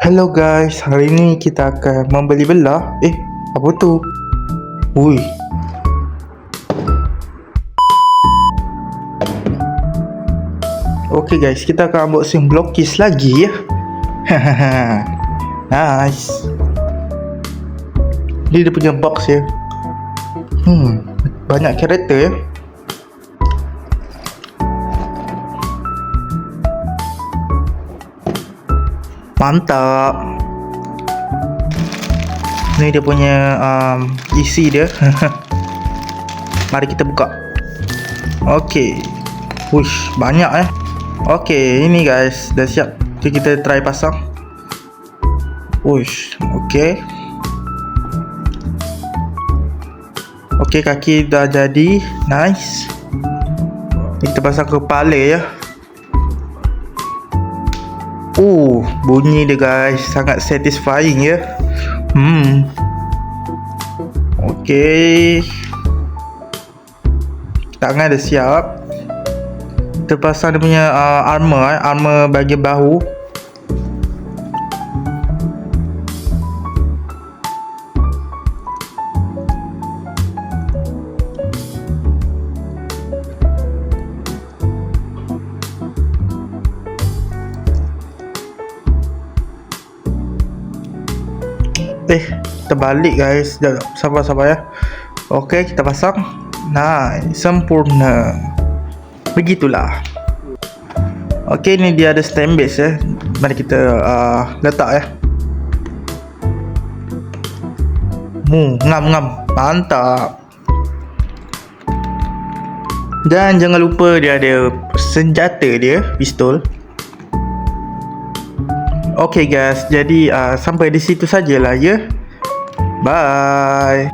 Hello guys, hari ni kita akan membeli belah. Apa tu? Ui. Okay guys, kita akan unboxing Blockkeys lagi ya. Nice. Ni dia punya box ya. Banyak karakter ya. Mantap. Ni dia punya isi dia. Mari kita buka. Okey. Wush, banyak Okey, ini guys dah siap. Jadi kita try pasang. Wush, okey. Okey, kaki dah jadi. Nice. Kita pasang kepala ya. Bunyi dia guys sangat satisfying ya. Okey. Tangan dah siap. Kita pasang dia punya armor bahagian bahu. Terbalik guys. Sabar ya. Okey, kita pasang. Nice, sempurna. Begitulah. Okey, ni dia ada stand base ya. Mari kita letak ya. Ngam. Mantap. Dan jangan lupa dia ada senjata dia, pistol. Okey guys, jadi sampai di situ sajalah ya. Bye.